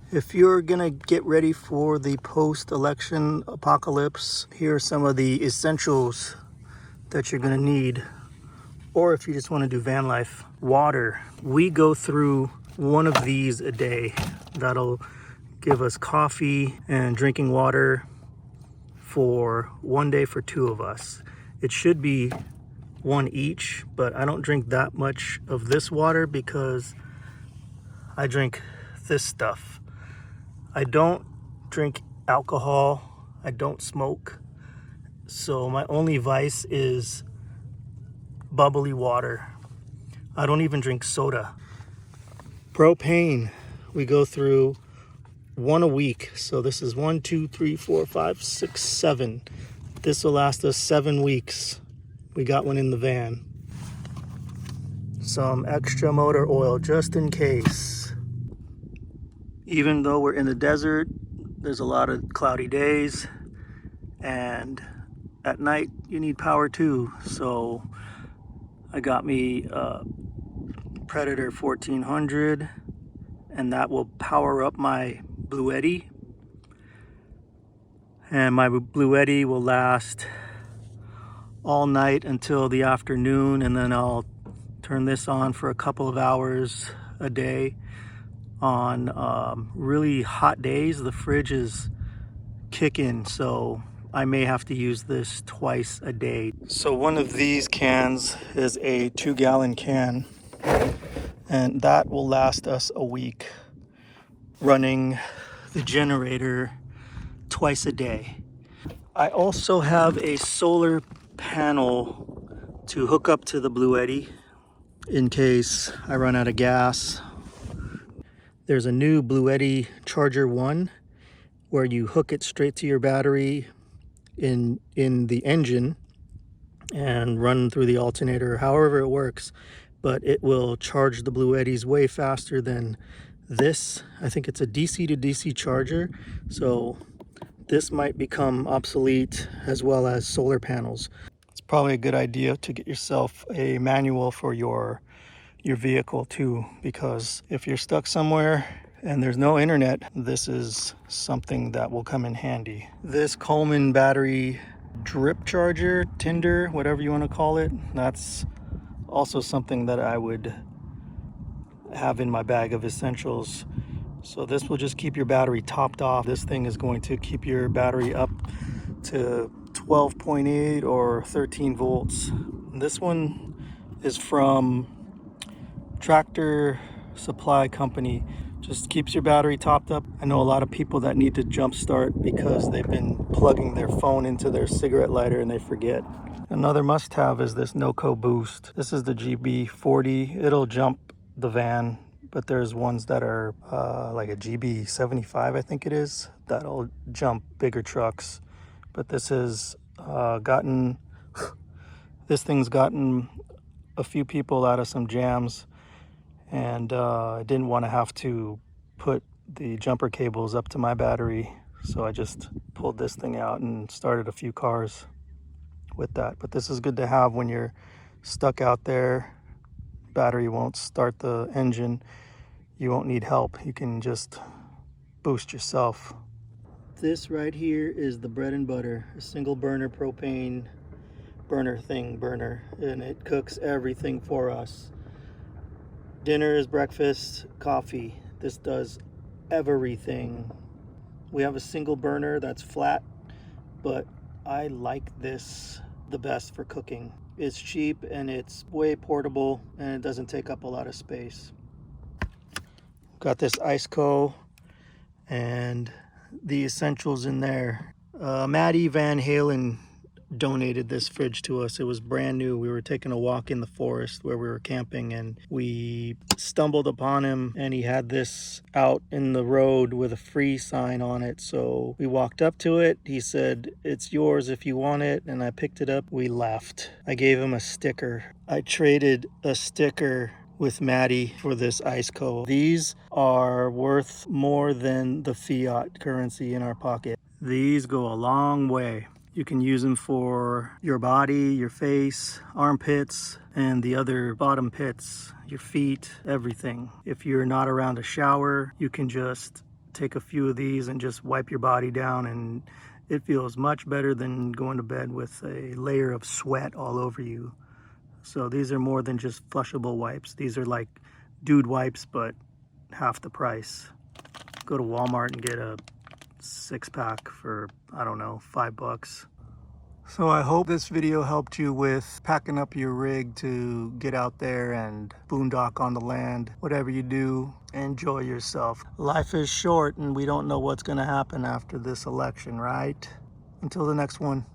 If you're gonna get ready for the post-election apocalypse, here are some of the essentials that you're gonna need. Or if you just wanna do van life. Water. We go through one of these a day. That'll give us coffee and drinking water for one day for 2 of us. It should be 1 each, but I don't drink that much of this water because I drink this stuff. I don't drink alcohol, I don't smoke, so my only vice is bubbly water. I don't even drink soda. Propane, we go through 1 a week, so this is 1, 2, 3, 4, 5, 6, 7. This will last us 7 weeks. We got one in the van. Some extra motor oil just in case. Even though we're in the desert, there's a lot of cloudy days, and at night you need power too. So I got me a Predator 1400, and that will power up my BlueDriver. And my BlueDriver will last all night until the afternoon, and then I'll turn this on for a couple of hours a day. On really hot days, the fridge is kicking, so I may have to use this twice a day. So one of these cans is a 2-gallon can, and that will last us a week, running the generator twice a day. I also have a solar panel to hook up to the BlueDriver in case I run out of gas. There's a new BlueDriver Charger 1 where you hook it straight to your battery in the engine and run through the alternator, however it works, but it will charge the BlueDrivers way faster than this. I think it's a DC to DC charger, so this might become obsolete, as well as solar panels. It's probably a good idea to get yourself a manual for your vehicle too, because if you're stuck somewhere and there's no internet, this is something that will come in handy. This Coleman battery drip charger, tinder, whatever you want to call it, that's also something that I would have in my bag of essentials. So this will just keep your battery topped off. This thing is going to keep your battery up to 12.8 or 13 volts. This one is from Tractor Supply Company. Just keeps your battery topped up. I know a lot of people that need to jump start because they've been plugging their phone into their cigarette lighter and they forget. Another must-have is this NOCO boost. This is the GB40. It'll jump the van, but there's ones that are like a GB75, I think it is, that'll jump bigger trucks. But this has this thing's gotten a few people out of some jams, and I didn't want to have to put the jumper cables up to my battery, so I just pulled this thing out and started a few cars with that. But this is good to have when you're stuck out there, battery won't start the engine, you won't need help, you can just boost yourself. This right here is the bread and butter, a single burner propane burner, and it cooks everything for us. Dinners, breakfast, coffee. This does everything. We have a single burner that's flat, but I like this the best for cooking. It's cheap and it's way portable, and it doesn't take up a lot of space. Got this ICO and the essentials in there. Maddie Van Halen donated this fridge to us. It was brand new. We were taking a walk in the forest where we were camping, and we stumbled upon him, and he had this out in the road with a free sign on it. So we walked up to it. He said, "It's yours if you want it," and I picked it up. We left. I gave him a sticker. I traded a sticker with Maddie for this ICO. These are worth more than the fiat currency in our pocket. These go a long way. You can use them for your body, your face, armpits, and the other bottom pits, your feet, everything. If you're not around a shower, you can just take a few of these and just wipe your body down, and it feels much better than going to bed with a layer of sweat all over you. So these are more than just flushable wipes. These are like dude wipes, but half the price. Go to Walmart and get a 6-pack for, I don't know, $5. So I hope this video helped you with packing up your rig to get out there and boondock on the land. Whatever you do, enjoy yourself. Life is short and we don't know what's going to happen after this election, right? Until the next one.